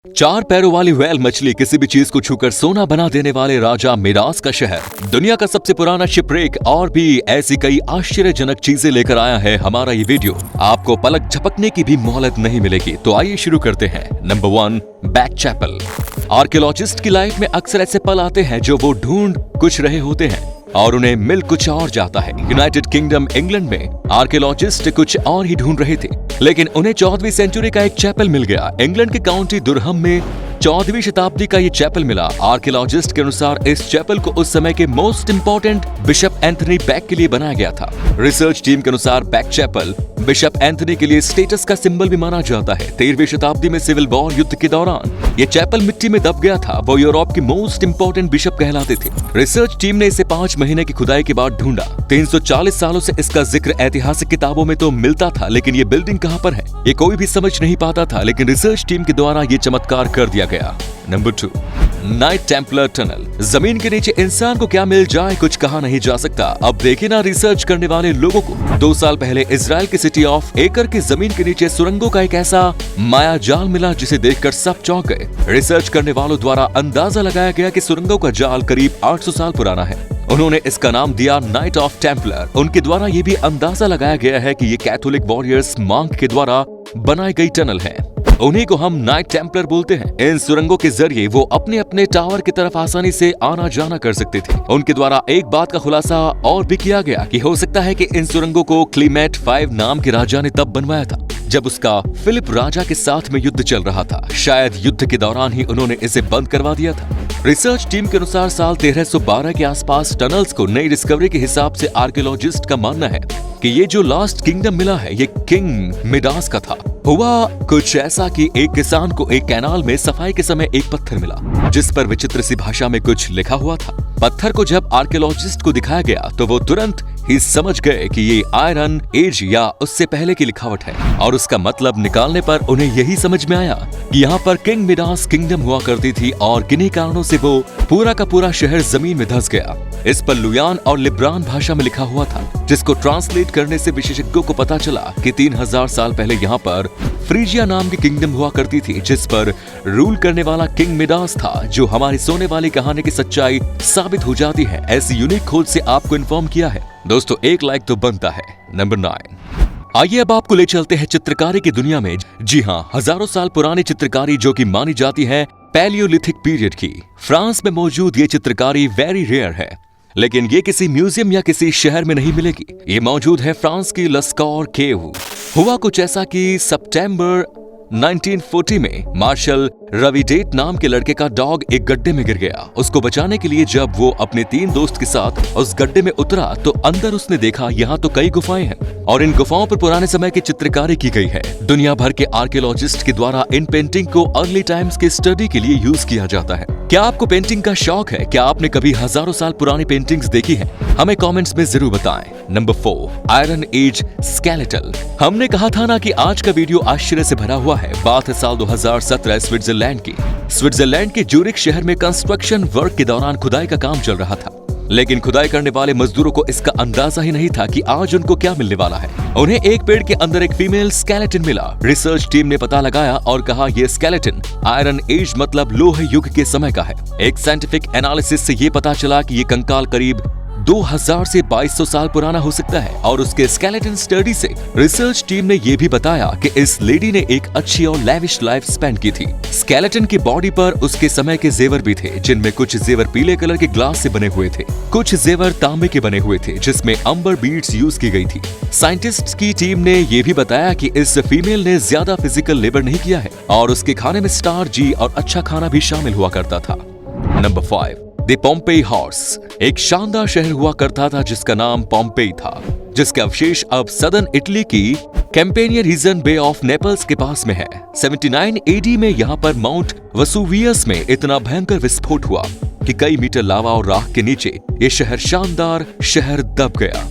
चार पैरों वाली व्हेल मछली किसी भी चीज को छूकर सोना बना देने वाले राजा मिडास का शहर, दुनिया का सबसे पुराना शिपरेक और भी ऐसी कई आश्चर्यजनक चीजें लेकर आया है हमारा ये वीडियो। आपको पलक झपकने की भी मोहलत नहीं मिलेगी। तो आइए शुरू करते हैं। Number 1, back chapel. आर्कियोलॉजिस्ट की लाइफ में अक्सर ऐसे पल आते हैं जो वो ढूंढ कुछ रहे होते हैं और उन्हें मिल कुछ और जाता है। यूनाइटेड किंगडम इंग्लैंड में आर्कियोलॉजिस्ट कुछ और ही ढूंढ रहे थे, लेकिन उन्हें 14वीं सेंचुरी का एक चैपल मिल गया। इंग्लैंड के काउंटी दुरहम में 14वीं शताब्दी का ये चैपल मिला। आर्कियोलॉजिस्ट के अनुसार इस चैपल को उस समय के most important bishop Anthony back के लिए बनाया गया था। रिसर्च टीम के अनुसार बैक चैपल बिशप एंथनी के लिए स्टेटस का सिंबल भी माना जाता है। 13वीं शताब्दी में सिविल वॉर युद्ध के दौरान ये चैपल मिट्टी में दब गया था। वो यूरोप के मोस्ट इंपोर्टेंट बिशप कहलाते थे। रिसर्च टीम ने इसे 5 महीने की खुदाई के बाद ढूंढा। 340 सालों से इसका जिक्र ऐतिहासिक किताबों में तो मिलता था, लेकिन ये बिल्डिंग कहां पर है ये कोई भी समझ नहीं पाता था, लेकिन रिसर्च टीम के द्वारा ये चमत्कार कर दिया गया। Number 2, night Templar tunnel. जमीन के नीचे इंसान को क्या मिल जाए कुछ कहा नहीं जा सकता। अब देखिए ना रिसर्च करने वाले लोगों को। 2 साल पहले इजराइल की सिटी ऑफ एकर की जमीन के नीचे सुरंगों का एक ऐसा माया जाल मिला जिसे देखकर सब चौंक गए। रिसर्च करने वालों द्वारा अंदाजा लगाया गया कि सुरंगों का जाल करीब 800 साल पुराना है। उन्होंने इसका नाम दिया नाइट ऑफ टेम्पलर। उनके द्वारा ये भी अंदाजा लगाया गया है कि ये कैथोलिक वॉरियर्स मॉन्क के द्वारा बनाई गई टनल है। उन्हीं को हम नाइट टेम्पलर बोलते हैं। इन सुरंगों के जरिए वो अपने अपने टावर की तरफ आसानी से आना जाना कर सकते थे। उनके द्वारा एक बात का खुलासा और भी किया गया कि हो सकता है कि इन सुरंगों को क्लीमेट 5 नाम के राजा ने तब बनवाया था जब उसका फिलिप राजा के साथ में युद्ध चल रहा था। शायद युद्ध के दौरान ही उन्होंने इसे बंद करवा दिया था। रिसर्च टीम के अनुसार साल 1312 के आसपास टनल्स को नई डिस्कवरी के हिसाब से आर्कियोलॉजिस्ट का मानना है कि ये जो लास्ट किंगडम मिला है ये किंग मिडास का था। हुआ कुछ ऐसा कि एक किसान को एक कैनाल में सफाई के समय एक पत्थर मिला जिस पर विचित्र सी भाषा में कुछ लिखा हुआ था। पत्थर को जब आर्कियोलॉजिस्ट को दिखाया गया तो वो तुरंत ही समझ गए कि ये आयरन एज या उससे पहले की लिखावट है, और उसका मतलब निकालने पर उन्हें यही समझ में आया कि यहाँ पर किंग मिडास किंगडम हुआ करती थी और किन्हीं कारणों से वो पूरा का पूरा शहर जमीन में धंस गया। इस पर लुयान और लिब्रान भाषा में लिखा हुआ था, जिसको ट्रांसलेट करने से विशेषज्ञों को पता चला कि 3000 साल पहले यहाँ पर फ्रीजिया नाम की किंगडम हुआ करती थी, जिस पर रूल करने वाला किंग मिडास था, जो हमारी सोने वाली कहानी की सच्चाई साबित हो जाती है। ऐसी यूनिक खोज से आपको इन्फॉर्म किया है। दोस्तों, एक लाइक तो बनता है। नंबर 9, आइए अब आपको ले चलते हैं चित्रकारी की दुनिया में। जी हाँ, हजारों साल पुरानी चित्रकारी जो कि मानी जाती है पैलियोलिथिक पीरियड की। फ्रांस में मौजूद ये चित्रकारी वेरी रेयर है, लेकिन ये किसी म्यूजियम या किसी शहर में नहीं मिलेगी। ये मौजूद है फ्रांस की लस्कौर केव। हुआ कुछ ऐसा कि सितंबर 1940 में मार्शल रविडेट नाम के लड़के का डॉग एक गड्ढे में गिर गया। उसको बचाने के लिए जब वो अपने 3 दोस्त के साथ उस गड्ढे में उतरा तो अंदर उसने देखा यहाँ तो कई गुफाएं हैं और इन गुफाओं पर पुराने समय की चित्रकारी की गई है। दुनिया भर के आर्कियोलॉजिस्ट के द्वारा इन पेंटिंग को अर्ली टाइम्स के स्टडी के लिए यूज किया जाता है। क्या आपको पेंटिंग का शौक है? क्या आपने कभी हजारों साल पुरानी पेंटिंग्स देखी है? हमें कमेंट्स में जरूर बताएं। Number 4, iron age skeletal. हमने कहा था ना कि आज का वीडियो आश्चर्य से भरा हुआ है। बात है साल 2017 स्विट्जरलैंड की। स्विट्जरलैंड के ज्यूरिख शहर में कंस्ट्रक्शन वर्क के दौरान खुदाई का काम चल रहा था, लेकिन खुदाई करने वाले मजदूरों को इसका अंदाजा ही नहीं था कि आज उनको क्या मिलने वाला है। उन्हें एक पेड़ के अंदर एक फीमेल स्केलेटन मिला। रिसर्च टीम ने पता लगाया और कहा यह स्केलेटन आयरन एज मतलब लोह युग के समय का है। एक साइंटिफिक एनालिसिस से ये पता चला कि ये कंकाल करीब 2000 से 2200 साल पुराना हो सकता है, और उसके स्केलेटन स्टडी से रिसर्च टीम ने यह भी बताया कि इस लेडी ने एक अच्छी और लैविश लाइफ स्पेंड की थी। स्केलेटन की बॉडी पर उसके समय के जेवर भी थे, जिनमें कुछ जेवर पीले कलर के ग्लास से बने हुए थे, कुछ जेवर तांबे के बने हुए थे जिसमें अंबर बीड्स यूज की गई थी। साइंटिस्ट्स की टीम ने यह भी बताया कि इस फीमेल ने ज्यादा फिजिकल लेबर नहीं किया है और उसके खाने में स्टार जी और अच्छा खाना भी शामिल हुआ करता था। Number 5, the Pompeii horse. एक शानदार शहर हुआ करता था जिसका नाम पोम्पेई था, जिसके अवशेष अब सदर्न इटली की कैंपेनिया रीजन बे ऑफ नेपल्स के पास में है। 79 एडी में यहाँ पर माउंट वसुवियस में इतना भयंकर विस्फोट हुआ कि कई मीटर लावा और राख के नीचे ये शानदार शहर दब गया।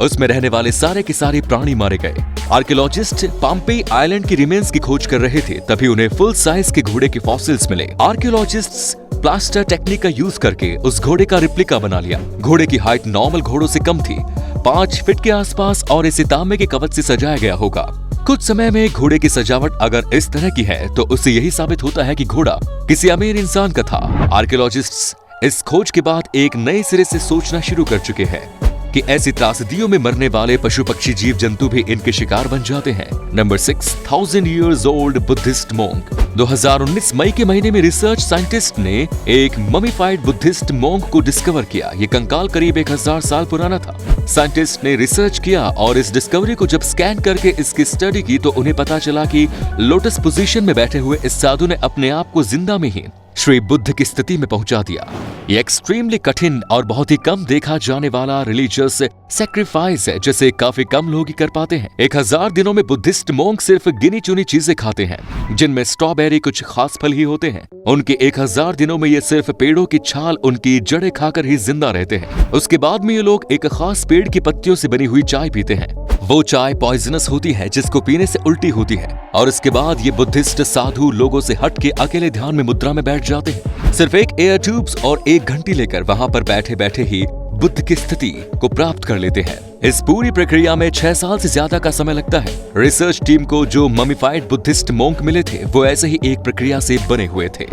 उसमें रहने वाले सारे के सारे प्राणी मारे गए। आर्कियोलॉजिस्ट पोम्पेई आइलैंड की रिमेन्स की खोज कर रहे थे, तभी उन्हें फुल साइज के घोड़े के फॉसिल्स मिले। आर्कियोलॉजिस्ट्स प्लास्टर टेक्निक का यूज करके उस घोड़े का रिप्लिका बना लिया। घोड़े की हाइट नॉर्मल घोड़ों से कम थी, 5 फीट के आसपास, और इसे तांबे के कवच से सजाया गया होगा। कुछ समय में घोड़े की सजावट अगर इस तरह की है तो उससे यही साबित होता है कि घोड़ा किसी अमीर इंसान का था। आर्कियोलॉजिस्ट्स इस खोज के बाद एक नए सिरे से सोचना शुरू कर चुके हैं कि ऐसी त्रासदियों में मरने वाले पशु पक्षी जीव जंतु भी इनके शिकार बन जाते हैं। Number 6, 1000 years old Buddhist monk. 2019 मई के महीने में रिसर्च साइंटिस्ट ने एक ममीफाइड बुद्धिस्ट मोंक को डिस्कवर किया। ये कंकाल करीब 1000 साल पुराना था। साइंटिस्ट ने रिसर्च किया और इस डिस्कवरी को जब स्कैन करके इसकी स्टडी की तो उन्हें पता चला कि लोटस पोजीशन में बैठे हुए इस साधु ने अपने आप को जिंदा में ही श्री बुद्ध की स्थिति में पहुंचा दिया। ये एक्सट्रीमली कठिन और बहुत ही कम देखा जाने वाला रिलीजियस सैक्रिफाइस है जिसे काफी कम लोग ही कर पाते हैं। 1000 दिनों में बुद्धिस्ट मोंक सिर्फ गिनी चुनी चीजें खाते हैं जिनमें स्ट्रॉबेरी कुछ खास फल ही होते हैं। उनके 1000 दिनों में ये सिर्फ पेड़ों की छाल उनकी जड़ें खाकर ही जिंदा रहते हैं। उसके बाद में ये लोग एक खास पेड़ की पत्तियों से बनी हुई चाय पीते हैं। वो चाय पॉइजनस होती है जिसको पीने से उल्टी होती है। और इसके बाद ये बुद्धिस्ट साधु लोगों से हट के अकेले ध्यान में मुद्रा में बैठ जाते हैं। सिर्फ एक एयर ट्यूब्स और एक घंटी लेकर वहां पर बैठे बैठे ही बुद्ध की स्थिति को प्राप्त कर लेते हैं। इस पूरी प्रक्रिया में 6 साल से ज्यादा का समय लगता है। रिसर्च टीम को जो ममीफाइड बुद्धिस्ट मोंक मिले थे वो ऐसे ही एक प्रक्रिया से बने हुए थे।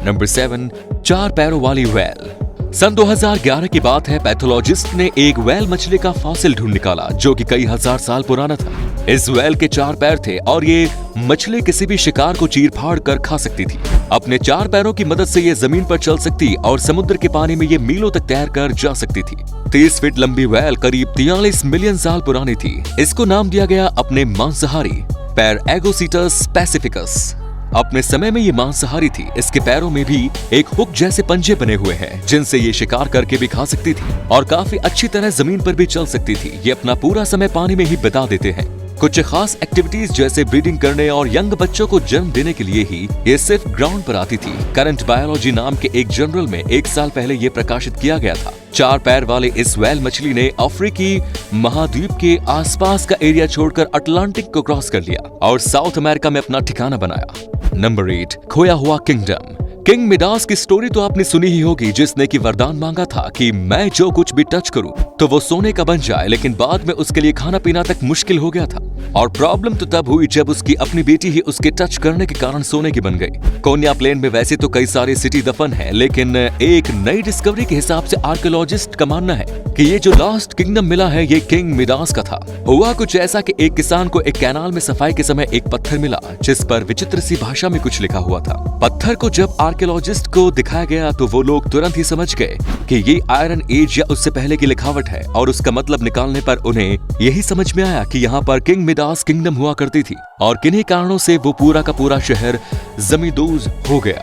नंबर 7, 4 पैरों वाली व्हेल। सन 2011 की बात है। पैथोलॉजिस्ट ने एक व्हेल मछली का फॉसिल ढूंढ निकाला जो कि कई हजार साल पुराना था। इस व्हेल के 4 पैर थे और ये मछली किसी भी शिकार को चीर फाड़ कर खा सकती थी। अपने 4 पैरों की मदद से ये जमीन पर चल सकती और समुद्र के पानी में ये मीलों तक तैर कर जा सकती थी। 30 फीट लंबी व्हेल करीब 43 मिलियन साल पुरानी थी। इसको नाम दिया गया अपने मांसाहारी पैरएगोसीटस पैसिफिकस। अपने समय में ये मांसाहारी थी। इसके पैरों में भी एक हुक जैसे पंजे बने हुए हैं जिनसे ये शिकार करके भी खा सकती थी और काफी अच्छी तरह जमीन पर भी चल सकती थी। ये अपना पूरा समय पानी में ही बिता देते हैं। कुछ खास एक्टिविटीज जैसे ब्रीडिंग करने और यंग बच्चों को जन्म देने के लिए ही ये सिर्फ ग्राउंड पर आती थी। करंट बायोलॉजी नाम के एक जर्नल में 1 साल पहले ये प्रकाशित किया गया था। 4 पैर वाले इस व्हेल मछली ने अफ्रीकी महाद्वीप के आसपास का एरिया छोड़कर अटलांटिक को क्रॉस कर लिया और साउथ अमेरिका में अपना ठिकाना बनाया। नंबर 8, खोया हुआ किंगडम। किंग मिडास की स्टोरी तो आपने सुनी ही होगी जिसने की वरदान मांगा था कि मैं जो कुछ भी टच करूं तो वो सोने का बन जाए, लेकिन बाद में उसके लिए खाना पीना तक मुश्किल हो गया था। और प्रॉब्लम तो तब हुई जब उसकी अपनी बेटी ही उसके टच करने के कारण सोने की बन गई। कोन्या प्लेन में वैसे तो कई सारे सिटी दफन है, लेकिन एक नई डिस्कवरी के हिसाब से आर्कियोलॉजिस्ट का मानना है कि ये जो लास्ट किंगडम मिला है ये किंग मिडास का था। हुआ कुछ ऐसा कि एक किसान को एक कैनाल में सफाई के समय एक पत्थर मिला जिस पर विचित्र सी भाषा में कुछ लिखा हुआ था। पत्थर को जब आर्कियोलॉजिस्ट को दिखाया गया तो वो लोग तुरंत ही समझ गए कि ये आयरन एज या उससे पहले की लिखावट है और उसका मतलब निकालने पर उन्हें यही समझ में आया कि यहाँ पर किंग मिडास किंगडम हुआ करती थी और किन्हीं कारणों से वो पूरा का पूरा शहर जमींदोज हो गया।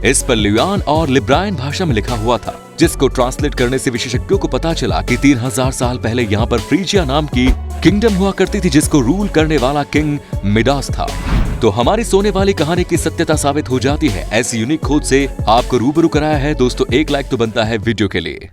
इस पर लियान और लिब्रायन भाषा में लिखा हुआ था जिसको ट्रांसलेट करने से विशेषज्ञों को पता चला कि 3000 साल पहले यहाँ पर फ्रीजिया नाम की किंगडम हुआ करती थी जिसको रूल करने वाला किंग मिडास था। तो हमारी सोने वाली कहानी की सत्यता साबित हो जाती है। ऐसी यूनिक खोज से आपको रूबरू कराया है दोस्तों। एक लाइक तो बनता है वीडियो के लिए।